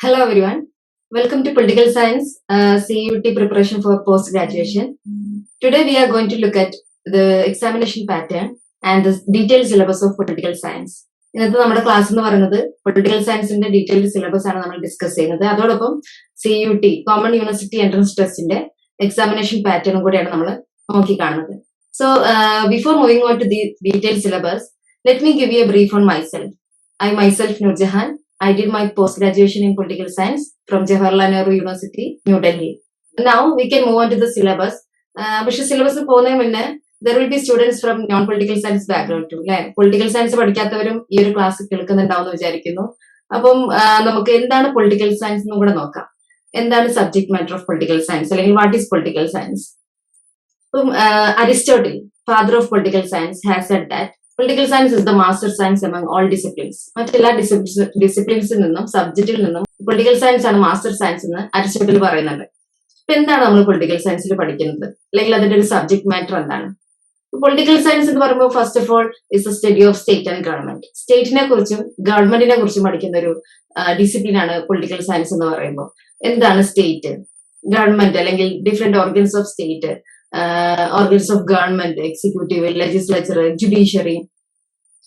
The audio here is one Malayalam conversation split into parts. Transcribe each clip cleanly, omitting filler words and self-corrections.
Hello everyone, welcome to Political Science CUT preparation for post-graduation. Today we are going to look at the examination pattern and the detailed syllabus of Political Science. ഇന്നത്തെ നമ്മുടെ ക്ലാസ് എന്ന് പറയുന്നത് പൊളിറ്റിക്കൽ സയൻസിന്റെ ഡീറ്റെയിൽഡ് സിലബസ് ആണ് നമ്മൾ ഡിസ്കസ് ചെയ്യുന്നത്. അതോടൊപ്പം CUT കോമൺ യൂണിവേഴ്സിറ്റി എൻട്രൻസ് ടെസ്റ്റിന്റെ എക്സാമിനേഷൻ പാറ്റേണും കൂടിയാണ് നമ്മൾ നോക്കി കാണുന്നത്. So before moving on to the detailed syllabus, let me give you a brief on myself. I myself, Nurjahan, I did my post-graduation in political science from Jawaharlal Nehru University, New Delhi. Now we can move on to the syllabus. പക്ഷെ സിലബസ് പോകുന്നതിന് മുന്നേ there will be students from non-political science background too, അല്ലെ? പൊളിറ്റിക്കൽ സയൻസ് പഠിക്കാത്തവരും ഈ ഒരു ക്ലാസ് കേൾക്കുന്നുണ്ടാവും വിചാരിക്കുന്നു. അപ്പം നമുക്ക് എന്താണ് പൊളിറ്റിക്കൽ സയൻസ് എന്നും കൂടെ നോക്കാം. എന്താണ് subject matter of political science, അല്ലെങ്കിൽ വാട്ട് ഈസ് പൊളിറ്റിക്കൽ സയൻസ്? അപ്പം Aristotle, father of political science, has said that political science is the master science among all disciplines. മറ്റെല്ലാ ഡിസിപ്ലിൻസിൽ നിന്നും സബ്ജക്റ്റിൽ നിന്നും പൊളിറ്റിക്കൽ സയൻസ് ആണ് മാസ്റ്റർ സയൻസ് എന്ന് അരിസ്റ്റോട്ടിൽ പറയുന്നുണ്ട്. ഇപ്പൊ എന്താണ് നമ്മൾ പൊളിറ്റിക്കൽ സയൻസിൽ പഠിക്കുന്നത്, അല്ലെങ്കിൽ അതിന്റെ ഒരു സബ്ജക്ട് മാറ്റർ എന്താണ്? പൊളിറ്റിക്കൽ സയൻസ് എന്ന് പറയുമ്പോൾ first of all is a study of state and government. സ്റ്റേറ്റിനെ കുറിച്ചും ഗവൺമെന്റിനെ കുറിച്ചും പഠിക്കുന്ന ഒരു ഡിസിപ്ലിൻ ആണ് പൊളിറ്റിക്കൽ സയൻസ് എന്ന് പറയുമ്പോൾ. എന്താണ് സ്റ്റേറ്റ്, ഗവൺമെന്റ്, അല്ലെങ്കിൽ different organs of state, organs of government, executive, legislature, judiciary,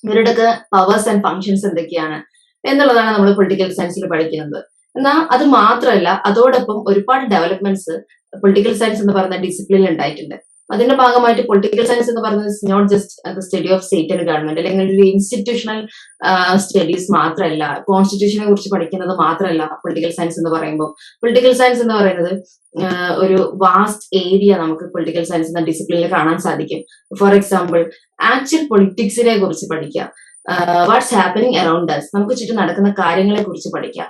ഇവരുടെയൊക്കെ പവേഴ്സ് ആൻഡ് ഫങ്ഷൻസ് എന്തൊക്കെയാണ് എന്നുള്ളതാണ് നമ്മൾ പൊളിറ്റിക്കൽ സയൻസിൽ പഠിക്കുന്നത്. എന്നാൽ അത് മാത്രമല്ല, അതോടൊപ്പം ഒരുപാട് ഡെവലപ്മെന്റ്സ് പൊളിറ്റിക്കൽ സയൻസ് എന്ന് പറയുന്ന ഡിസിപ്ലിനിൽ ഉണ്ടായിട്ടുണ്ട്. അതിന്റെ ഭാഗമായിട്ട് പൊളിറ്റിക്കൽ സയൻസ് എന്ന് പറയുന്നത് not just the study of state and government, അല്ലെങ്കിൽ ഒരു ഇൻസ്റ്റിറ്റ്യൂഷണൽ സ്റ്റഡീസ് മാത്രമല്ല, കോൺസ്റ്റിറ്റ്യൂഷനെ കുറിച്ച് പഠിക്കുന്നത് മാത്രമല്ല പൊളിറ്റിക്കൽ സയൻസ് എന്ന് പറയുമ്പോൾ. പൊളിറ്റിക്കൽ സയൻസ് എന്ന് പറയുന്നത് ഒരു വാസ്റ്റ് ഏരിയ നമുക്ക് പൊളിറ്റിക്കൽ സയൻസ് എന്ന ഡിസിപ്ലിനിൽ കാണാൻ സാധിക്കും. ഫോർ എക്സാമ്പിൾ, ആക്ച്വൽ പൊളിറ്റിക്സിനെ കുറിച്ച് പഠിക്കുക, വാട്ട്സ് ഹാപ്പനിങ് അറൌണ്ട് അസ്, നമുക്ക് ചുറ്റും നടക്കുന്ന കാര്യങ്ങളെ കുറിച്ച് പഠിക്കുക.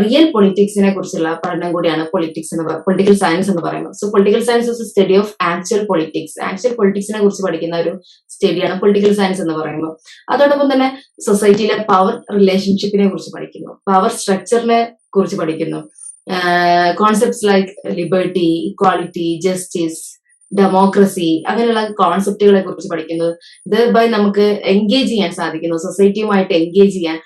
റിയൽ പൊളിറ്റിക്സിനെ കുറിച്ചുള്ള പഠനം കൂടിയാണ് പൊളിറ്റിക്കൽ സയൻസ് എന്ന് പറയുന്നത്. So political science is a study of actual politics. Actual പൊളിറ്റിക്സിനെ കുറിച്ച് പഠിക്കുന്ന ഒരു സ്റ്റഡിയാണ് പൊളിറ്റിക്കൽ സയൻസ് എന്ന് പറയുമ്പോൾ. അതോടൊപ്പം തന്നെ സൊസൈറ്റിയിലെ പവർ റിലേഷൻഷിപ്പിനെ കുറിച്ച് പഠിക്കുന്നു, പവർ സ്ട്രക്ചറിനെ കുറിച്ച് പഠിക്കുന്നു, concepts like liberty, equality, justice, democracy, അങ്ങനെയുള്ള കോൺസെപ്റ്റുകളെ കുറിച്ച് പഠിക്കുന്നത്. ഇത് നമുക്ക് എൻഗേജ് ചെയ്യാൻ സാധിക്കുന്നു, സൊസൈറ്റിയുമായിട്ട് എൻഗേജ് ചെയ്യാൻ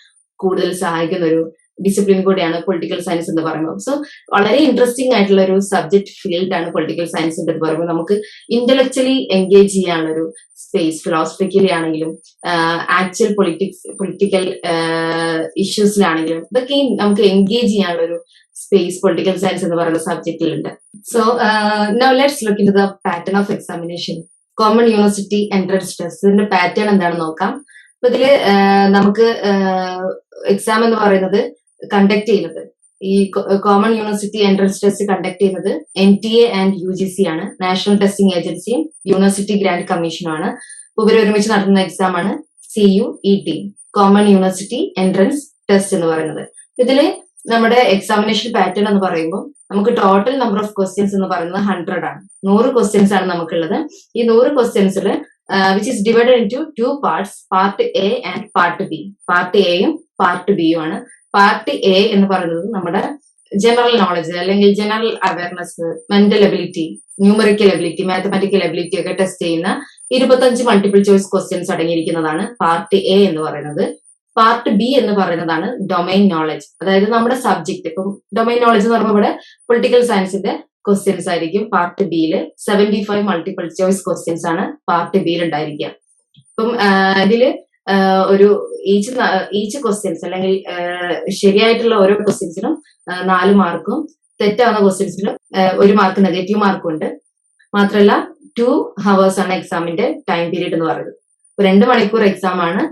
കൂടുതൽ സഹായിക്കുന്ന ഒരു ഡിസിപ്ലിൻ കൂടിയാണ് പൊളിറ്റിക്കൽ സയൻസ് എന്ന് പറയുന്നത്. സോ വളരെ ഇൻട്രസ്റ്റിംഗ് ആയിട്ടുള്ള ഒരു സബ്ജക്ട് ഫീൽഡ് ആണ് പൊളിറ്റിക്കൽ സയൻസ് എന്ന് പറയുമ്പോൾ. നമുക്ക് ഇന്റലക്ച്വലി എൻഗേജ് ചെയ്യാനുള്ള ഒരു സ്പേസ്, ഫിലോസഫിക്കലി ആണെങ്കിലും ആക്ച്വൽ പൊളിറ്റിക്കൽ ഇഷ്യൂസിലാണെങ്കിലും ഇതൊക്കെ നമുക്ക് എൻഗേജ് ചെയ്യാനുള്ള ഒരു സ്പേസ് പൊളിറ്റിക്കൽ സയൻസ് എന്ന് പറയുന്ന സബ്ജക്റ്റിലുണ്ട്. So now let's look into the pattern of examination. Common university entrance test, ഇതിന്റെ പാറ്റേൺ എന്താണെന്ന് നോക്കാം. അപ്പൊ ഇതില് നമുക്ക് എക്സാം എന്ന് പറയുന്നത് കണ്ടക്ട് ചെയ്യുന്നത്, ഈ common university entrance test conduct ചെയ്യുന്നത് NTA ആൻഡ് UGC ആണ്, നാഷണൽ ടെസ്റ്റിംഗ് ഏജൻസിയും യൂണിവേഴ്സിറ്റി ഗ്രാന്റ് കമ്മീഷനും ആണ്. ഇവർ ഒരുമിച്ച് നടത്തുന്ന എക്സാം ആണ് CUET, common university entrance test എന്ന് പറയുന്നത്. ഇതില് നമ്മുടെ എക്സാമിനേഷൻ പാറ്റേൺ എന്ന് പറയുമ്പോൾ നമുക്ക് ടോട്ടൽ നമ്പർ ഓഫ് ക്വസ്റ്റ്യൻസ് എന്ന് പറയുന്നത് 100 ആണ്. 100 ക്വസ്റ്റ്യൻസ് ആണ് നമുക്കുള്ളത്. ഈ 100 ക്വസ്റ്റ്യൻസിൽ which is divided into two parts, part A and part B. Part എയും പാർട്ട് ബിയും ആണ്. പാർട്ട് എ എന്ന് പറയുന്നത് നമ്മുടെ ജനറൽ നോളജ്, അല്ലെങ്കിൽ general awareness, mental ability, numerical ability, mathematical ability ഒക്കെ ടെസ്റ്റ് ചെയ്യുന്ന 25 മൾട്ടിപ്പിൾ ചോയ്സ് ക്വസ്റ്റ്യൻസ് അടങ്ങിയിരിക്കുന്നതാണ് പാർട്ട് എ എന്ന് പറയുന്നത്. പാർട്ട് ബി എന്ന് പറയുന്നതാണ് ഡൊമൈൻ നോളജ്, അതായത് നമ്മുടെ സബ്ജക്ട്. ഇപ്പം ഡൊമൈൻ നോളജ് എന്ന് പറയുമ്പോൾ ഇവിടെ പൊളിറ്റിക്കൽ സയൻസിന്റെ ക്വസ്റ്റ്യൻസ് ആയിരിക്കും പാർട്ട് ബിയിൽ. 75 മൾട്ടിപ്പിൾ ചോയ്സ് ക്വസ്റ്റ്യൻസ് ആണ് പാർട്ട് ബിയിൽ ഉണ്ടായിരിക്കുക. അപ്പം ഇതില് ഒരു ഈച്ച് ക്വസ്റ്റ്യൻസ്, അല്ലെങ്കിൽ ശരിയായിട്ടുള്ള ഓരോ ക്വസ്റ്റ്യൻസിനും 4 മാർക്കും, തെറ്റാവുന്ന ക്വസ്റ്റ്യൻസിനും 1 മാർക്ക് നെഗറ്റീവ് മാർക്കും ഉണ്ട്. മാത്രമല്ല 2 hours ആണ് എക്സാമിന്റെ ടൈം പീരീഡ് എന്ന് പറയുന്നത്. 2 മണിക്കൂർ എക്സാം ആണ്.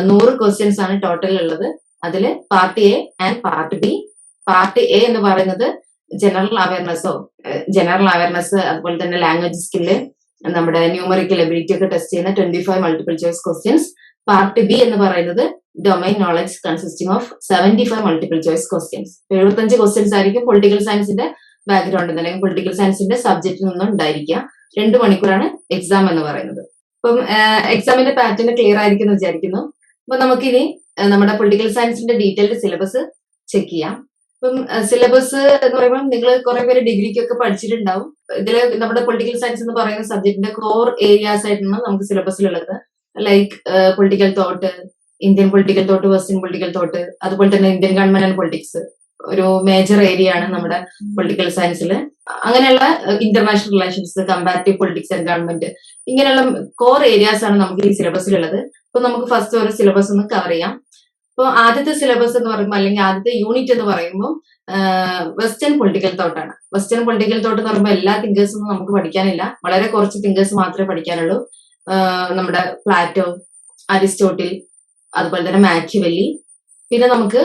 100 ക്വസ്റ്റ്യൻസ് ആണ് ടോട്ടൽ ഉള്ളത്. അതില് part A and part B. Part A എന്ന് പറയുന്നത് ജനറൽ അവയർനെസ്, അതുപോലെ തന്നെ ലാംഗ്വേജ് സ്കില്ല്, നമ്മുടെ ന്യൂമറിക്കൽ എബിലിറ്റി ഒക്കെ ടെസ്റ്റ് ചെയ്യുന്ന 25 multiple choice questions. Part B എന്ന് പറയുന്നത് domain knowledge consisting of 75 multiple choice questions. 75 questions ആയിരിക്കും പൊളിറ്റിക്കൽ സയൻസിന്റെ ബാക്ക്ഗ്രൗണ്ടിൽ നിന്ന്, അല്ലെങ്കിൽ പൊളിറ്റിക്കൽ സയൻസിന്റെ സബ്ജക്റ്റിൽ നിന്നും ഉണ്ടായിരിക്കുക. 2 മണിക്കൂറാണ് എക്സാം എന്ന് പറയുന്നത്. അപ്പം എക്സാമിന്റെ പാറ്റേൺ ക്ലിയർ ആയിരിക്കും എന്ന് വിചാരിക്കുന്നു. അപ്പൊ നമുക്കിനി നമ്മുടെ പൊളിറ്റിക്കൽ സയൻസിന്റെ ഡീറ്റെയിൽഡ് സിലബസ് ചെക്ക് ചെയ്യാം. ഇപ്പം സിലബസ് എന്ന് പറയുമ്പോൾ നിങ്ങൾ കുറെ പേര് ഡിഗ്രിക്കൊക്കെ പഠിച്ചിട്ടുണ്ടാവും. ഇതില് നമ്മുടെ പൊളിറ്റിക്കൽ സയൻസ് എന്ന് പറയുന്ന സബ്ജക്റ്റിന്റെ കോർ ഏരിയാസ് ആയിട്ടാണ് നമുക്ക് സിലബസിലുള്ളത്. Like political thought, Indian political thought, western political thought, അതുപോലെ തന്നെ ഇന്ത്യൻ ഗവൺമെന്റ് ആൻഡ് പൊളിറ്റിക്സ്, ഒരു മേജർ ഏരിയ ആണ് നമ്മുടെ പൊളിറ്റിക്കൽ സയൻസിൽ. അങ്ങനെയുള്ള international relations, comparative politics and government, ഇങ്ങനെയുള്ള കോർ ഏരിയാസ് ആണ് നമുക്ക് ഈ സിലബസിലുള്ളത്. അപ്പൊ നമുക്ക് ഫസ്റ്റ് ഒരു സിലബസ് ഒന്ന് കവർ ചെയ്യാം. അപ്പോൾ ആദ്യത്തെ സിലബസ് എന്ന് പറയുമ്പോൾ, അല്ലെങ്കിൽ ആദ്യത്തെ യൂണിറ്റ് എന്ന് പറയുമ്പോൾ വെസ്റ്റേൺ പൊളിറ്റിക്കൽ തോട്ടാണ്. വെസ്റ്റേൺ പൊളിറ്റിക്കൽ തോട്ട് എന്ന് പറയുമ്പോൾ എല്ലാ തിങ്കേഴ്സും നമുക്ക് പഠിക്കാനില്ല, വളരെ കുറച്ച് തിങ്കേഴ്സ് മാത്രമേ പഠിക്കാനുള്ളൂ. നമ്മുടെ പ്ലാറ്റോ, അരിസ്റ്റോട്ടിൽ, അതുപോലെ തന്നെ മാക്കിവെല്ലി, പിന്നെ നമുക്ക്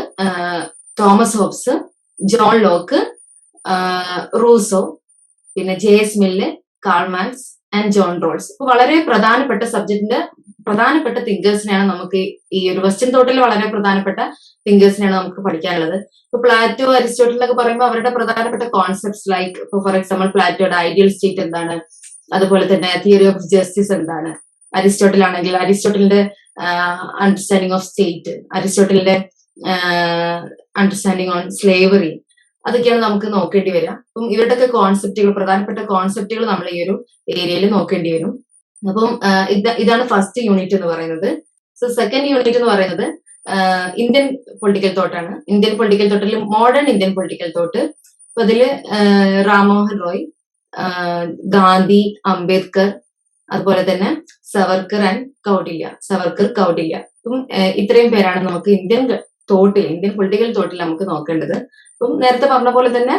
Thomas Hobbes, John Locke, Rousseau, പിന്നെ J S. Mill, Karl Marx and John Rawls. ഇപ്പൊ വളരെ പ്രധാനപ്പെട്ട സബ്ജക്റ്റിന്റെ പ്രധാനപ്പെട്ട തിങ്കേഴ്സിനെയാണ് നമുക്ക് ഈ ഒരു വെസ്റ്റേൺ തോട്ടിൽ വളരെ പ്രധാനപ്പെട്ട തിങ്കേഴ്സിനെയാണ് നമുക്ക് പഠിക്കാനുള്ളത്. ഇപ്പൊ പ്ലാറ്റോ, അരിസ്റ്റോട്ടിൽ എന്നൊക്കെ പറയുമ്പോൾ അവരുടെ പ്രധാനപ്പെട്ട കോൺസെപ്റ്റ്സ് ലൈക്ക് ഇപ്പൊ ഫോർ എക്സാമ്പിൾ പ്ലാറ്റോയുടെ ഐഡിയൽ സ്റ്റേറ്റ് എന്താണ്, അതുപോലെ തന്നെ തിയറി ഓഫ് ജസ്റ്റിസ് എന്താണ്. അരിസ്റ്റോട്ടിൽ ആണെങ്കിൽ അരിസ്റ്റോട്ടിലിന്റെ അണ്ടർസ്റ്റാൻഡിങ് ഓഫ് സ്റ്റേറ്റ്, അരിസ്റ്റോട്ടിലിന്റെ അണ്ടർസ്റ്റാൻഡിങ് ഓൺ സ്ലേവറി, അതൊക്കെയാണ് നമുക്ക് നോക്കേണ്ടി വരിക. അപ്പം ഇവരുടെയൊക്കെ കോൺസെപ്റ്റുകൾ, പ്രധാനപ്പെട്ട കോൺസെപ്റ്റുകൾ നമ്മൾ ഈ ഒരു ഏരിയയിൽ നോക്കേണ്ടി വരും. അപ്പം ഇതാണ് ഫസ്റ്റ് യൂണിറ്റ് എന്ന് പറയുന്നത്. സോ സെക്കൻഡ് യൂണിറ്റ് എന്ന് പറയുന്നത് ഇന്ത്യൻ പൊളിറ്റിക്കൽ തോട്ടാണ്. ഇന്ത്യൻ പൊളിറ്റിക്കൽ തോട്ടിൽ മോഡേൺ ഇന്ത്യൻ പൊളിറ്റിക്കൽ തോട്ട്. അപ്പൊ അതില് റാംമോഹൻ റോയ്, ഗാന്ധി, അംബേദ്കർ, അതുപോലെ തന്നെ സവർക്കർ ആൻഡ് കൗടില്യ, അപ്പം ഇത്രയും പേരാണ് നമുക്ക് ഇന്ത്യൻ പൊളിറ്റിക്കൽ തോട്ടിൽ നമുക്ക് നോക്കേണ്ടത്. അപ്പം നേരത്തെ പറഞ്ഞ പോലെ തന്നെ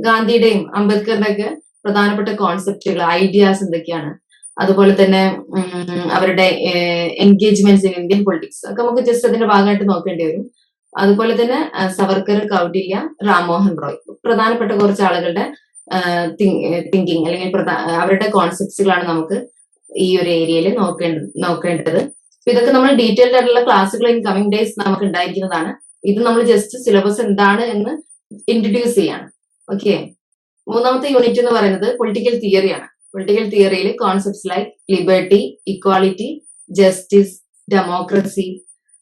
ഗാന്ധിയുടെയും അംബേദ്കറുടെ ഒക്കെ പ്രധാനപ്പെട്ട കോൺസെപ്റ്റുകൾ, ഐഡിയാസ് എന്തൊക്കെയാണ്, അതുപോലെ തന്നെ അവരുടെ എൻഗേജ്മെന്റ്സ് ഇൻ ഇന്ത്യൻ പൊളിറ്റിക്സ് ഒക്കെ നമുക്ക് ജസ്റ്റ് അതിന്റെ ഭാഗമായിട്ട് നോക്കേണ്ടി വരും. അതുപോലെ തന്നെ സവർക്കർ, കൗടില്യ, റാംമോഹൻ റോയ്, പ്രധാനപ്പെട്ട കുറച്ച് ആളുകളുടെ തിങ്കിങ് അല്ലെങ്കിൽ അവരുടെ കോൺസെപ്റ്റ്സുകളാണ് നമുക്ക് ഈ ഒരു ഏരിയയിൽ നോക്കേണ്ടത്. ഇതൊക്കെ നമ്മൾ ഡീറ്റെയിൽഡ് ആയിട്ടുള്ള ക്ലാസ്സുകൾ ഇൻ കമ്മിങ് ഡേയ്സ് നമുക്ക് ഉണ്ടായിരിക്കുന്നതാണ്. ഇത് നമ്മൾ ജസ്റ്റ് സിലബസ് എന്താണ് എന്ന് ഇൻട്രൊഡ്യൂസ് ചെയ്യാണ്. ഓക്കെ. മൂന്നാമത്തെ യൂണിറ്റ് എന്ന് പറയുന്നത് പൊളിറ്റിക്കൽ തിയറിയാണ്. പൊളിറ്റിക്കൽ തിയറിയിൽ concepts like liberty, equality, justice, democracy,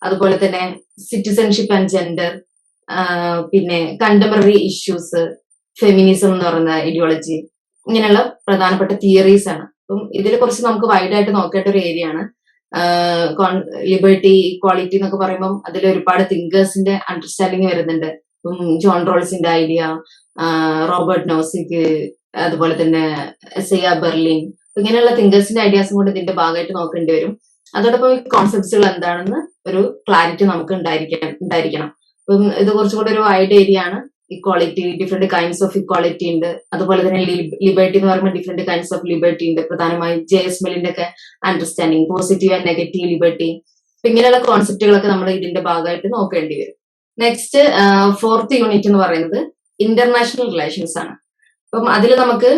അതുപോലെ തന്നെ സിറ്റിസൺഷിപ്പ് ആൻഡ് ജെൻഡർ, പിന്നെ കണ്ടംപററി ഇഷ്യൂസ്, ഫെമിനിസം എന്ന് പറയുന്ന ഐഡിയോളജി, ഇങ്ങനെയുള്ള പ്രധാനപ്പെട്ട തിയറീസ് ആണ്. അപ്പം ഇതിൽ കുറച്ച് നമുക്ക് വൈഡ് ആയിട്ട് നോക്കേണ്ട ഒരു ഏരിയ ആണ്. ലിബർട്ടി, ഇക്വാളിറ്റി എന്നൊക്കെ പറയുമ്പോൾ അതിൽ ഒരുപാട് തിങ്കേഴ്സിന്റെ അണ്ടർസ്റ്റാൻഡിങ് വരുന്നുണ്ട്. ജോൺ റോൾസിന്റെ ഐഡിയ, റോബർട്ട് നോസിക്, അതുപോലെ തന്നെ എസയ്യ ബെർലിൻ, ഇങ്ങനെയുള്ള തിങ്കേഴ്സിന്റെ ഐഡിയാസും കൂടി ഇതിന്റെ ഭാഗമായിട്ട് നോക്കേണ്ടി വരും. അതോടൊപ്പം കോൺസെപ്റ്റ്സുകൾ എന്താണെന്ന് ഒരു ക്ലാരിറ്റി നമുക്ക് ഉണ്ടായിരിക്കണം. അപ്പം ഇത് കുറച്ചുകൂടി ഒരു വൈഡ് ഏരിയ ആണ്. Equality, different kinds of equality ഉണ്ട്. അതുപോലെ തന്നെ ലിബർട്ടി എന്ന് പറയുമ്പോൾ ഡിഫറെന്റ് കൈൻഡ്സ് ഓഫ് ലിബർട്ടി ഉണ്ട്. പ്രധാനമായും ജെ.എസ്. മില്ലിന്റെ ഒക്കെ understanding, positive and negative liberty, ഇങ്ങനെയുള്ള കോൺസെപ്റ്റുകളൊക്കെ നമ്മൾ ഇതിന്റെ ഭാഗമായിട്ട് നോക്കേണ്ടി വരും. നെക്സ്റ്റ് ഫോർത്ത് യൂണിറ്റ് എന്ന് പറയുന്നത് ഇന്റർനാഷണൽ റിലേഷൻസ് ആണ്. അപ്പം അതിൽ നമുക്ക്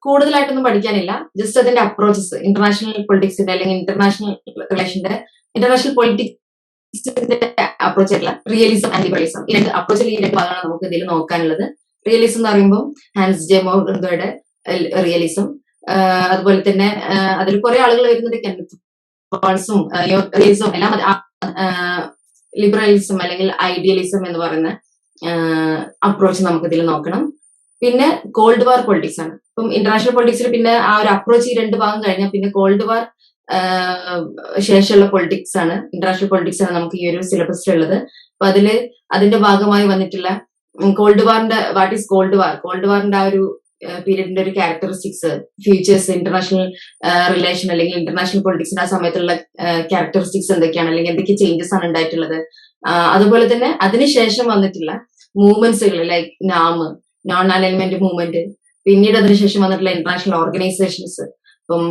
കൂടുതലായിട്ടൊന്നും പഠിക്കാനില്ല, ജസ്റ്റ് അതിന്റെ അപ്രോച്ചസ്, ഇന്റർനാഷണൽ പൊളിറ്റിക്സിന്റെ അല്ലെങ്കിൽ ഇന്റർനാഷണൽ പൊളിറ്റിക്സിന്റെ അപ്രോച്ച് ആയിട്ടുള്ള റിയലിസം ആൻഡ് ലിബറലിസം, ഈ രണ്ട് അപ്രോച്ചിൽ ഈ രണ്ട് ഭാഗമാണ് നമുക്ക് ഇതിൽ നോക്കാനുള്ളത്. റിയലിസം എന്ന് പറയുമ്പോൾ ഹാൻസ് ജെ മോർഗയുടെ റിയലിസം, അതുപോലെ തന്നെ അതിൽ കുറെ ആളുകൾ വരുന്നുണ്ട്, കെന്നത്ത് ബേൺസും റിയലിസം എല്ലാം. ലിബറലിസം അല്ലെങ്കിൽ ഐഡിയലിസം എന്ന് പറയുന്ന അപ്രോച്ച് നമുക്ക് ഇതിൽ നോക്കണം. പിന്നെ കോൾഡ് വാർ പൊളിറ്റിക്സ് ആണ്. ഇപ്പം ഇന്റർനാഷണൽ പൊളിറ്റിക്സിൽ പിന്നെ ആ ഒരു അപ്രോച്ച് ഈ രണ്ട് ഭാഗം കഴിഞ്ഞാൽ പിന്നെ കോൾഡ് വാർ ശേഷമുള്ള പൊളിറ്റിക്സ് ആണ്, ഇന്റർനാഷണൽ പൊളിറ്റിക്സ് ആണ് നമുക്ക് ഈ ഒരു സിലബസിലുള്ളത്. അപ്പൊ അതിന്റെ ഭാഗമായി വന്നിട്ടുള്ള കോൾഡ് വാറിന്റെ വാട്ട് ഈസ് കോൾഡ് വാറിന്റെ ആ ഒരു പീരീഡിന്റെ ഒരു ക്യാരക്ടറിസ്റ്റിക്സ്, ഫ്യൂച്ചേഴ്സ്, ഇന്റർനാഷണൽ റിലേഷൻ അല്ലെങ്കിൽ ഇന്റർനാഷണൽ പൊളിറ്റിക്സിന്റെ ആ സമയത്തുള്ള ക്യാരക്ടറിസ്റ്റിക്സ് എന്തൊക്കെയാണ്, അല്ലെങ്കിൽ എന്തൊക്കെ ചേഞ്ചസ് ആണ് ഉണ്ടായിട്ടുള്ളത്. അതുപോലെ തന്നെ അതിനുശേഷം വന്നിട്ടുള്ള മൂവ്മെന്റ്സുകൾ ലൈക്ക് നോൺ അലൈൻമെന്റ് മൂവ്മെന്റ്, പിന്നീട് അതിനുശേഷം വന്നിട്ടുള്ള ഇന്റർനാഷണൽ ഓർഗനൈസേഷൻസ്. ഇപ്പം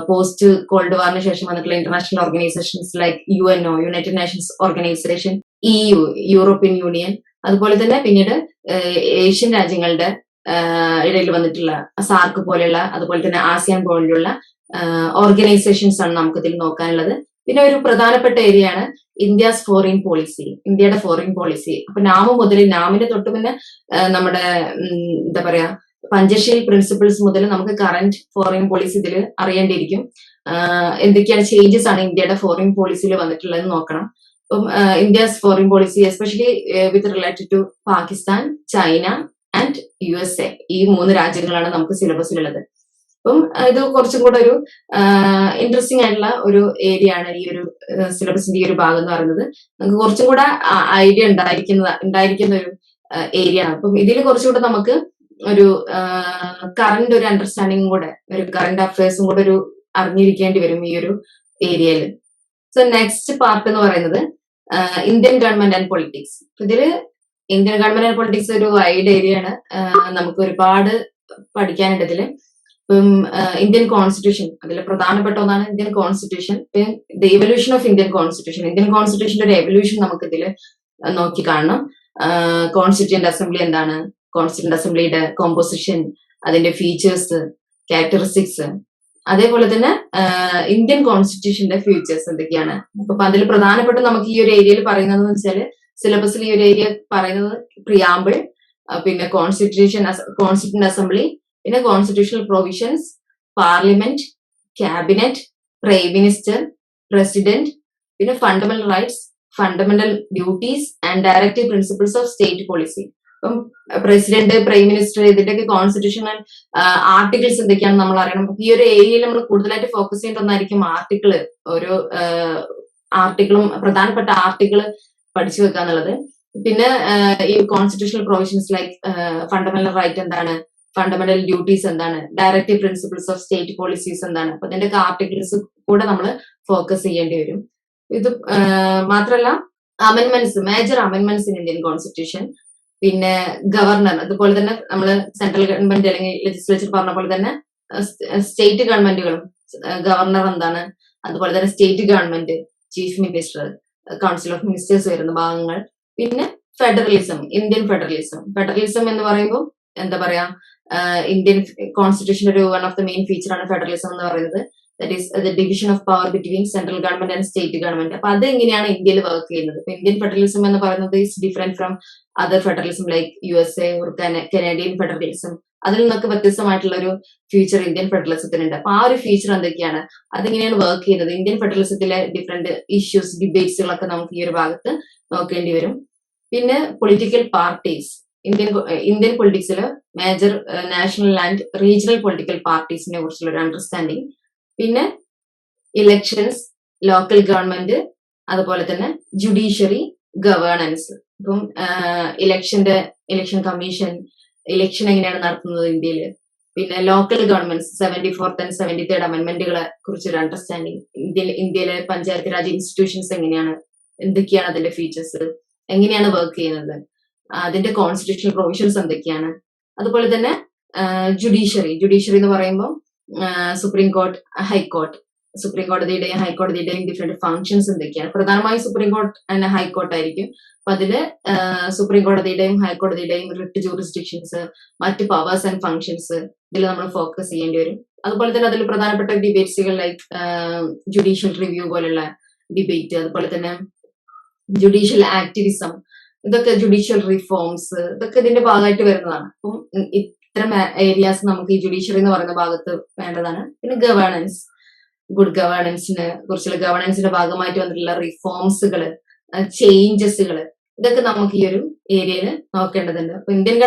പോസ്റ്റ് കോൾഡ് വാറിന് ശേഷം വന്നിട്ടുള്ള international organisations like UNO, United Nations organisation, EU, European union, അതുപോലെ തന്നെ പിന്നീട് ഏഷ്യൻ രാജ്യങ്ങളുടെ ഇടയിൽ വന്നിട്ടുള്ള സാർക്ക് പോലെയുള്ള, അതുപോലെ തന്നെ ആസിയാൻ പോലെയുള്ള ഓർഗനൈസേഷൻസ് ആണ് നമുക്ക് ഇതിൽ നോക്കാനുള്ളത്. പിന്നെ ഒരു പ്രധാനപ്പെട്ട ഏരിയ ആണ് ഇന്ത്യയുടെ ഫോറിൻ പോളിസി. അപ്പൊ നാമിന്റെ തൊട്ട് പിന്നെ നമ്മുടെ എന്താ പറയാ പഞ്ചശീൽ പ്രിൻസിപ്പിൾസ് മുതൽ നമുക്ക് കറന്റ് ഫോറിൻ പോളിസി ഇതിൽ അറിയേണ്ടിയിരിക്കും. എന്തൊക്കെയാണ് ചേഞ്ചസ് ആണ് ഇന്ത്യയുടെ ഫോറിൻ പോളിസിയിൽ വന്നിട്ടുള്ളത് നോക്കണം. അപ്പം India's foreign policy especially with related to Pakistan, China and USA, ഈ 3 രാജ്യങ്ങളാണ് നമുക്ക് സിലബസിലുള്ളത്. അപ്പം ഇത് കുറച്ചും കൂടെ ഒരു ഇൻട്രസ്റ്റിംഗ് ആയിട്ടുള്ള ഒരു ഏരിയ ആണ് ഈ ഒരു സിലബസിന്റെ ഈ ഒരു ഭാഗം എന്ന് പറയുന്നത്. നമുക്ക് കുറച്ചും കൂടെ ഐഡിയ ഉണ്ടായിരിക്കുന്ന ഒരു ഏരിയ ആണ്. അപ്പം ഇതിൽ കുറച്ചുകൂടെ നമുക്ക് ഒരു കറണ്ട് ഒരു അണ്ടർസ്റ്റാൻഡിങ്ങും കൂടെ, ഒരു കറണ്ട് അഫയേഴ്സും കൂടെ ഒരു അറിഞ്ഞിരിക്കേണ്ടി വരും ഈ ഒരു ഏരിയയിൽ. സോ നെക്സ്റ്റ് പാർട്ട് എന്ന് പറയുന്നത് ഇന്ത്യൻ ഗവൺമെന്റ് ആൻഡ് പൊളിറ്റിക്സ്. ഇതില് ഇന്ത്യൻ ഗവൺമെന്റ് ആൻഡ് പൊളിറ്റിക്സ് ഒരു വൈഡ് ഏരിയ ആണ്. നമുക്ക് ഒരുപാട് പഠിക്കാനുണ്ട് ഇതില്. ഇപ്പം ഇന്ത്യൻ കോൺസ്റ്റിറ്റ്യൂഷൻ, അതിൽ പ്രധാനപ്പെട്ട ഒന്നാണ് Indian constitution. The evolution of Indian constitution, Indian കോൺസ്റ്റിറ്റ്യൂഷന്റെ ഒരു എവല്യൂഷൻ നമുക്ക് ഇതിൽ നോക്കി കാണണം. കോൺസ്റ്റിറ്റ്യൂന്റ് അസംബ്ലി എന്താണ്, കോൺസ്റ്റിറ്റ്യൂന്റ് അസംബ്ലിയുടെ കോമ്പോസിഷൻ, അതിന്റെ ഫീച്ചേഴ്സ്, ക്യാരക്ടറിസ്റ്റിക്സ്, അതേപോലെ തന്നെ ഇന്ത്യൻ കോൺസ്റ്റിറ്റ്യൂഷന്റെ ഫ്യൂച്ചേഴ്സ് എന്തൊക്കെയാണ്. അപ്പൊ അതിൽ പ്രധാനപ്പെട്ട നമുക്ക് ഈ ഒരു ഏരിയയിൽ പറയുന്നത് വെച്ചാൽ, സിലബസിൽ ഈ ഒരു ഏരിയ പറയുന്നത് പ്രിയാമ്പിൾ, പിന്നെ കോൺസ്റ്റിറ്റ്യൂന്റ് അസംബ്ലി, പിന്നെ constitutional provisions, parliament, cabinet, prime minister, president, പിന്നെ fundamental rights, fundamental duties and directive principles of state policy. ഇപ്പം പ്രസിഡന്റ്, പ്രൈം മിനിസ്റ്റർ, ഇതിന്റെയൊക്കെ കോൺസ്റ്റിറ്റ്യൂഷണൽ ആർട്ടിക്കിൾസ് എന്തൊക്കെയാണെന്ന് നമ്മൾ അറിയണം. ഈ ഒരു ഏരിയയിൽ നമ്മൾ കൂടുതലായിട്ട് ഫോക്കസ് ചെയ്യേണ്ട ഒന്നായിരിക്കും ആർട്ടിക്കിള്. ഓരോ ആർട്ടിക്കിളും, പ്രധാനപ്പെട്ട ആർട്ടിക്കിള് പഠിച്ചു വെക്കുക എന്നുള്ളത്. പിന്നെ ഈ constitutional provisions like fundamental right എന്താണ്, ഫണ്ടമെന്റൽ ഡ്യൂട്ടീസ് എന്താണ്, directive principles of state policies എന്താണ്. അപ്പൊ ഇതിന്റെ ആർട്ടിക്കിൾസ് കൂടെ നമ്മൾ ഫോക്കസ് ചെയ്യേണ്ടി വരും. ഇത് മാത്രമല്ല amendments, major amendments in Indian constitution, പിന്നെ ഗവർണർ, അതുപോലെ തന്നെ നമ്മൾ സെൻട്രൽ ഗവൺമെന്റ് അല്ലെങ്കിൽ ലെജിസ്ലേച്ചർ പറഞ്ഞ പോലെ തന്നെ സ്റ്റേറ്റ് ഗവൺമെന്റുകളും ഗവർണർ എന്താണ്, അതുപോലെ തന്നെ state government, chief minister, council of ministers വരുന്ന ഭാഗങ്ങൾ, പിന്നെ ഫെഡറലിസം, ഇന്ത്യൻ ഫെഡറലിസം. ഫെഡറലിസം എന്ന് പറയുമ്പോൾ എന്താ പറയാ, ഇന്ത്യൻ കോൺസ്റ്റിറ്റ്യൂഷന്റെ ഒരു one of the main feature ആണ് ഫെഡറലിസം എന്ന് പറയുന്നത്. That is the division of power between central government and state government. അപ്പൊ അത് എങ്ങനെയാണ് ഇന്ത്യയിൽ വർക്ക് ചെയ്യുന്നത്. ഇപ്പൊ ഇന്ത്യൻ ഫെഡറലിസം എന്ന് പറയുന്നത് is different from other federalism like USA or Canadian federalism. അതിൽ നിന്നൊക്കെ വ്യത്യസ്തമായിട്ടുള്ള ഒരു ഫീച്ചർ ഇന്ത്യൻ ഫെഡറലിസത്തിനുണ്ട്. അപ്പൊ ആ ഒരു ഫീച്ചർ എന്തൊക്കെയാണ്, അതെങ്ങനെയാണ് വർക്ക് ചെയ്യുന്നത്, ഇന്ത്യൻ ഫെഡറലിസത്തിലെ ഡിഫറെന്റ് ഇഷ്യൂസ്, ഡിബേറ്റ്സുകളൊക്കെ നമുക്ക് ഈ ഒരു ഭാഗത്ത് നോക്കേണ്ടി വരും. പിന്നെ പൊളിറ്റിക്കൽ പാർട്ടീസ്, ഇന്ത്യൻ പൊളിറ്റിക്സിൽ major national and regional political പാർട്ടീസിനെ കുറിച്ചുള്ള ഒരു അണ്ടർസ്റ്റാൻഡിങ്. പിന്നെ ഇലക്ഷൻസ്, ലോക്കൽ ഗവൺമെന്റ്, അതുപോലെ തന്നെ ജുഡീഷ്യറി, ഗവേണൻസ്. ഇപ്പം ഇലക്ഷൻ കമ്മീഷൻ, ഇലക്ഷൻ എങ്ങനെയാണ് നടത്തുന്നത് ഇന്ത്യയിൽ, പിന്നെ local governments, 74th and 73rd അമെന്റ്മെന്റുകളെ കുറിച്ചൊരു അണ്ടർസ്റ്റാൻഡിങ്, ഇന്ത്യയിലെ പഞ്ചായത്ത് രാജ് ഇൻസ്റ്റിറ്റ്യൂഷൻസ് എങ്ങനെയാണ്, എന്തൊക്കെയാണ് അതിന്റെ ഫീച്ചേഴ്സ്, എങ്ങനെയാണ് വർക്ക് ചെയ്യുന്നത്, അതിന്റെ കോൺസ്റ്റിറ്റ്യൂഷണൽ പ്രൊവിഷൻസ് എന്തൊക്കെയാണ്. അതുപോലെ തന്നെ ജുഡീഷ്യറി എന്ന് പറയുമ്പോൾ സുപ്രീം കോർട്ട്, ഹൈക്കോർട്ട്, സുപ്രീം കോടതിയുടെയും ഹൈക്കോടതിയുടെയും ഡിഫറെന്റ് ഫംഗ്ഷൻസ് എന്തൊക്കെയാണ്. പ്രധാനമായും സുപ്രീം കോർട്ട് ആൻഡ് ഹൈക്കോർട്ട് ആയിരിക്കും. അപ്പൊ അതില് സുപ്രീം കോടതിയുടെയും ഹൈക്കോടതിയുടെയും റിട്ട് ജൂറിസ്ഡിക്ഷൻസ്, മറ്റ് പവേഴ്സ് ആൻഡ് ഫംഗ്ഷൻസ് ഇതിൽ നമ്മൾ ഫോക്കസ് ചെയ്യേണ്ടി വരും. അതുപോലെ തന്നെ അതിൽ പ്രധാനപ്പെട്ട ഡിബേറ്റ്സുകൾ ലൈക്ക് ജുഡീഷ്യൽ റിവ്യൂ പോലുള്ള ഡിബേറ്റ്, അതുപോലെ തന്നെ ജുഡീഷ്യൽ ആക്ടിവിസം, ഇതൊക്കെ ജുഡീഷ്യൽ റിഫോംസ്, ഇതൊക്കെ ഇതിന്റെ ഭാഗമായിട്ട് വരുന്നതാണ്. അപ്പം ഇത്തരം ഏരിയാസ് നമുക്ക് ഈ ജുഡീഷ്യറി എന്ന് പറയുന്ന ഭാഗത്ത് വേണ്ടതാണ്. പിന്നെ ഗവേണൻസ്, ഗുഡ് ഗവേണൻസിനെ കുറിച്ചുള്ള, ഗവേണൻസിന്റെ ഭാഗമായിട്ട് വന്നിട്ടുള്ള റിഫോംസുകൾ, ചേഞ്ചസുകൾ, ഇതൊക്കെ നമുക്ക് ഈ ഒരു ഏരിയയിൽ നോക്കേണ്ടതുണ്ട്. അപ്പൊ ഇന്ത്യൻ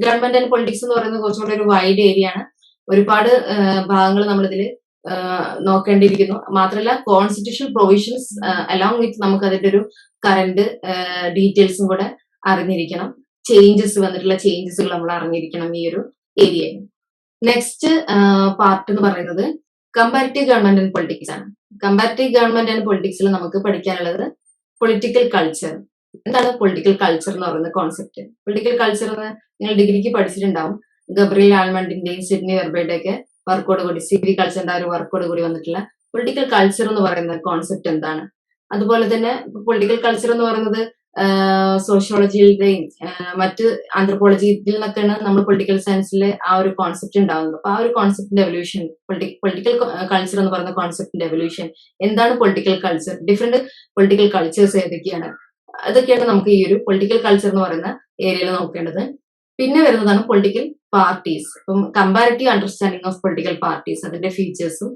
ഗവൺമെന്റ് ആൻഡ് പൊളിറ്റിക്സ് എന്ന് പറയുന്നത് കുറച്ചുകൂടി ഒരു വൈഡ് ഏരിയ ആണ്. ഒരുപാട് ഭാഗങ്ങൾ നമ്മളിതിൽ നോക്കേണ്ടിയിരിക്കുന്നു. മാത്രമല്ല കോൺസ്റ്റിറ്റ്യൂഷണൽ പ്രൊവിഷൻസ് അലോങ് വിത്ത് നമുക്ക് അതിന്റെ ഒരു കറന്റ് ഡീറ്റെയിൽസും കൂടെ അറിഞ്ഞിരിക്കണം. ചേഞ്ചസ് വന്നിട്ടുള്ള ചേഞ്ചസുകൾ നമ്മൾ അറിഞ്ഞിരിക്കണം ഈ ഒരു ഏരിയയിൽ. നെക്സ്റ്റ് പാർട്ട് എന്ന് പറയുന്നത് കമ്പാരിറ്റീവ് ഗവൺമെന്റ് ആൻഡ് പൊളിറ്റിക്സ് ആണ്. കമ്പാരിറ്റീവ് ഗവൺമെന്റ് ആൻഡ് പൊളിറ്റിക്സിൽ നമുക്ക് പഠിക്കാനുള്ളത് പൊളിറ്റിക്കൽ കൾച്ചർ. എന്താണ് പൊളിറ്റിക്കൽ കൾച്ചർ എന്ന് പറയുന്ന കോൺസെപ്റ്റ്? പൊളിറ്റിക്കൽ കൾച്ചർ എന്ന് നിങ്ങൾ ഡിഗ്രിക്ക് പഠിച്ചിട്ടുണ്ടാവും. ഗബ്രിയൽ ആൽമണ്ടിന്റെയും സിഡ്നി വെർബയുടെ ഒക്കെ വർക്കോട് കൂടി, CV കൾച്ചറിന്റെ ആ ഒരു വർക്കോട് കൂടി വന്നിട്ടുള്ള പൊളിറ്റിക്കൽ കൾച്ചർ എന്ന് പറയുന്ന കോൺസെപ്റ്റ് എന്താണ്. അതുപോലെ തന്നെ പൊളിറ്റിക്കൽ കൾച്ചർ എന്ന് പറയുന്നത് സോഷ്യോളജിയുടെയും മറ്റ് ആന്ത്രപ്പോളജി ഇതിൽ നിന്നൊക്കെയാണ് നമ്മൾ പൊളിറ്റിക്കൽ സയൻസിലെ ആ ഒരു കോൺസെപ്റ്റ് ഉണ്ടാകുന്നത്. അപ്പൊ ആ ഒരു കോൺസെപ്റ്റിന്റെ എവല്യൂഷൻ, പൊളിറ്റിക്കൽ കൾച്ചർ എന്ന് പറയുന്ന കോൺസെപ്റ്റിന്റെ എവല്യൂഷൻ, എന്താണ് political culture, different political cultures ഏതൊക്കെയാണ്, അതൊക്കെയാണ് നമുക്ക് ഈ ഒരു പൊളിറ്റിക്കൽ കൾച്ചർ എന്ന് പറയുന്ന ഏരിയയിൽ നോക്കേണ്ടത്. പിന്നെ വരുന്നതാണ് പൊളിറ്റിക്കൽ പാർട്ടീസ്. അപ്പം comparative understanding of political parties, അതിന്റെ ഫീച്ചേഴ്സും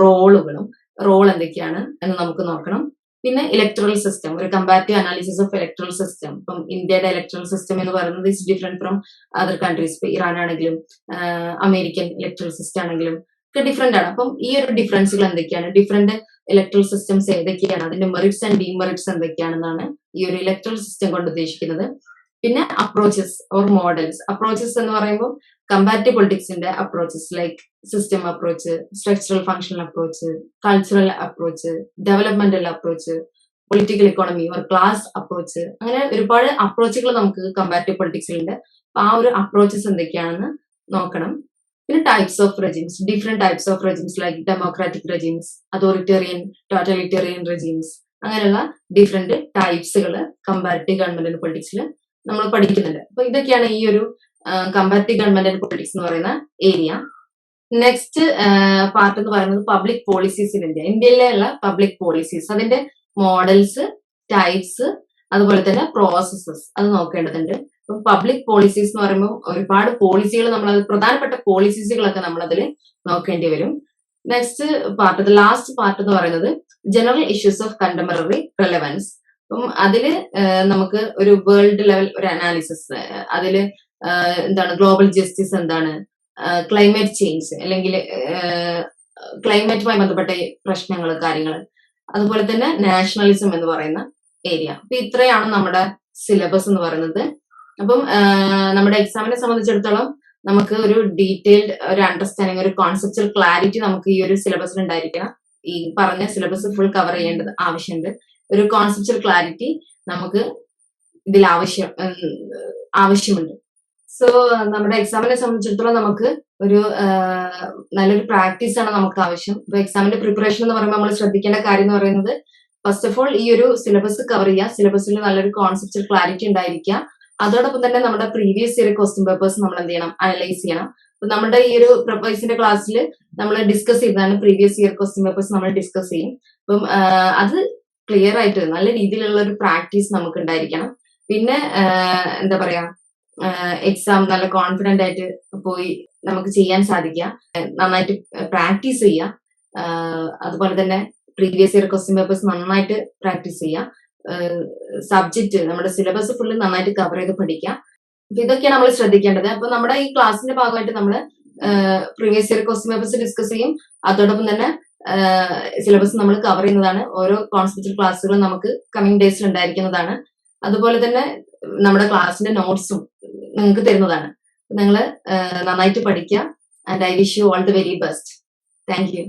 റോളുകളും, റോൾ എന്തൊക്കെയാണ് എന്ന് നമുക്ക് നോക്കണം. പിന്നെ ഇലക്ട്രൽ സിസ്റ്റം, ഒരു comparative analysis of electoral system. ഇപ്പം ഇന്ത്യയുടെ ഇലക്ട്രൽ സിസ്റ്റം എന്ന് പറയുന്നത് is different from other countries. ഇപ്പൊ ഇറാൻ ആണെങ്കിലും അമേരിക്കൻ ഇലക്ട്രൽ സിസ്റ്റം ആണെങ്കിലും ഒക്കെ ഡിഫറെന്റ് ആണ്. അപ്പം ഈ ഒരു ഡിഫറൻസുകൾ എന്തൊക്കെയാണ്, ഡിഫറെന്റ് ഇലക്ട്രൽ സിസ്റ്റംസ് ഏതൊക്കെയാണ്, അതിന്റെ മെറിറ്റ്സ് ആൻഡ് ഡിമെറിറ്റ്സ് എന്തൊക്കെയാണെന്നാണ് ഈ ഒരു ഇലക്ട്രൽ സിസ്റ്റം കൊണ്ട് ഉദ്ദേശിക്കുന്നത്. പിന്നെ അപ്രോച്ചസ് ഓർ മോഡൽസ്. അപ്രോച്ചസ് എന്ന് പറയുമ്പോൾ കമ്പാരിറ്റീവ് പൊളിറ്റിക്സിന്റെ approaches like system approach, structural functional approach, cultural approach, developmental approach, political economy or class approach, അങ്ങനെ ഒരുപാട് അപ്രോച്ചുകൾ നമുക്ക് കമ്പാരിറ്റീവ് പൊളിറ്റിക്സിലുണ്ട്. ആ ഒരു അപ്രോച്ചസ് എന്തൊക്കെയാണെന്ന് നോക്കണം. പിന്നെ types of regimes, different types of regimes like democratic regimes, authoritarian, totalitarian regimes, അങ്ങനെയുള്ള ഡിഫറെന്റ് ടൈപ്സുകൾ കമ്പാരിറ്റീവ് ഗവൺമെന്റ് ആൻഡ് പൊളിറ്റിക്സിൽ നമ്മൾ പഠിക്കുന്നുണ്ട്. അപ്പൊ ഇതൊക്കെയാണ് ഈ ഒരു കമ്പാരിറ്റീവ് ഗവൺമെന്റ് ആൻഡ് പൊളിറ്റിക്സ് എന്ന് പറയുന്ന ഏരിയ. നെക്സ്റ്റ് പാർട്ട് എന്ന് പറയുന്നത് പബ്ലിക് പോളിസീസ് ഇൻ ഇന്ത്യ. ഇന്ത്യയിലുള്ള പബ്ലിക് പോളിസീസ്, അതിന്റെ മോഡൽസ്, ടൈപ്സ്, അതുപോലെ തന്നെ പ്രോസസ്സസ്, അത് നോക്കേണ്ടതുണ്ട്. ഇപ്പം പബ്ലിക് പോളിസീസ് എന്ന് പറയുമ്പോൾ ഒരുപാട് പോളിസികൾ, നമ്മൾ പ്രധാനപ്പെട്ട പോളിസീസുകളൊക്കെ നമ്മൾ അതിൽ നോക്കേണ്ടി വരും. നെക്സ്റ്റ് പാർട്ട്, ലാസ്റ്റ് പാർട്ട് എന്ന് പറയുന്നത് general issues of contemporary relevance. അപ്പം അതില് നമുക്ക് ഒരു വേൾഡ് ലെവൽ ഒരു അനാലിസിസ്, അതില് എന്താണ് ഗ്ലോബൽ ജസ്റ്റിസ് എന്താണ്, ക്ലൈമറ്റ് ചേഞ്ച് അല്ലെങ്കിൽ ക്ലൈമറ്റുമായി ബന്ധപ്പെട്ട പ്രശ്നങ്ങൾ, കാര്യങ്ങൾ, അതുപോലെ തന്നെ നാഷണലിസം എന്ന് പറയുന്ന ഏരിയ. അപ്പൊ ഇത്രയാണ് നമ്മുടെ സിലബസ് എന്ന് പറയുന്നത്. അപ്പം നമ്മുടെ എക്സാമിനെ സംബന്ധിച്ചിടത്തോളം നമുക്ക് ഒരു ഡീറ്റെയിൽഡ് ഒരു അണ്ടർസ്റ്റാൻഡിങ്, ഒരു കോൺസെപ്റ്റുവൽ ക്ലാരിറ്റി നമുക്ക് ഈ ഒരു സിലബസിൽ ഉണ്ടായിരിക്കണം. ഈ പറഞ്ഞ സിലബസ് ഫുൾ കവർ ചെയ്യേണ്ടത് ആവശ്യമുണ്ട്. ഒരു കോൺസെപ്റ്റുവൽ ക്ലാരിറ്റി നമുക്ക് ഇതിൽ ആവശ്യമുണ്ട്. സോ നമ്മുടെ എക്സാമിനെ സംബന്ധിച്ചിടത്തോളം നമുക്ക് ഒരു നല്ലൊരു പ്രാക്ടീസ് ആണ് നമുക്ക് ആവശ്യം. ഇപ്പൊ എക്സാമിന്റെ പ്രിപ്പറേഷൻ എന്ന് പറയുമ്പോൾ നമ്മൾ ശ്രദ്ധിക്കേണ്ട കാര്യം എന്ന് പറയുന്നത്, ഫസ്റ്റ് ഓഫ് ഓൾ ഈ ഒരു സിലബസ് കവർ ചെയ്യുക, സിലബസിൽ നല്ലൊരു കോൺസെപ്റ്റുവൽ ക്ലാരിറ്റി ഉണ്ടായിരിക്കുക. അതോടൊപ്പം തന്നെ നമ്മുടെ പ്രീവിയസ് ഇയർ ക്വസ്റ്റ്യൻ പേപ്പേഴ്സ് നമ്മൾ എന്ത് ചെയ്യണം, അനലൈസ് ചെയ്യണം. അപ്പൊ നമ്മുടെ ഈ ഒരു പ്രിപ്പറേഷന്റെ ക്ലാസ്സിൽ നമ്മൾ ഡിസ്കസ് ചെയ്തതാണ് പ്രീവിയസ് ഇയർ ക്വസ്റ്റ്യൻ പേപ്പേഴ്സ് നമ്മൾ ഡിസ്കസ് ചെയ്യും. അപ്പം അത് ക്ലിയർ ആയിട്ട് നല്ല രീതിയിലുള്ള ഒരു പ്രാക്ടീസ് നമുക്ക് ഉണ്ടായിരിക്കണം. പിന്നെ എന്താ പറയാ, എക്സാം നല്ല കോൺഫിഡന്റ് ആയിട്ട് പോയി നമുക്ക് ചെയ്യാൻ സാധിക്കുക, നന്നായിട്ട് പ്രാക്ടീസ് ചെയ്യുക. അതുപോലെ തന്നെ പ്രീവിയസ് ഇയർ ക്വസ്റ്റ്യൻ പേപ്പേഴ്സ് നന്നായിട്ട് പ്രാക്ടീസ് ചെയ്യുക. സബ്ജക്ട്, നമ്മുടെ സിലബസ് ഫുള്ള് നന്നായിട്ട് കവർ ചെയ്ത് പഠിക്കുക. അപ്പൊ ഇതൊക്കെയാണ് നമ്മൾ ശ്രദ്ധിക്കേണ്ടത്. അപ്പൊ നമ്മുടെ ഈ ക്ലാസ്സിന്റെ ഭാഗമായിട്ട് നമ്മൾ previous year question papers discuss ചെയ്യും. അതോടൊപ്പം തന്നെ സിലബസ് നമ്മൾ കവർ ചെയ്യുന്നതാണ്. ഓരോ കോൺസെപ്റ്റുവൽ ക്ലാസ്സുകളും നമുക്ക് കമ്മിങ് ഡേയ്സിൽ ഉണ്ടായിരിക്കുന്നതാണ്. അതുപോലെ തന്നെ നമ്മുടെ ക്ലാസ്സിന്റെ നോട്ട്സും നിങ്ങൾക്ക് തരുന്നതാണ്. നിങ്ങൾ നന്നായിട്ട് പഠിക്കുക. And I wish you all the very best. Thank you.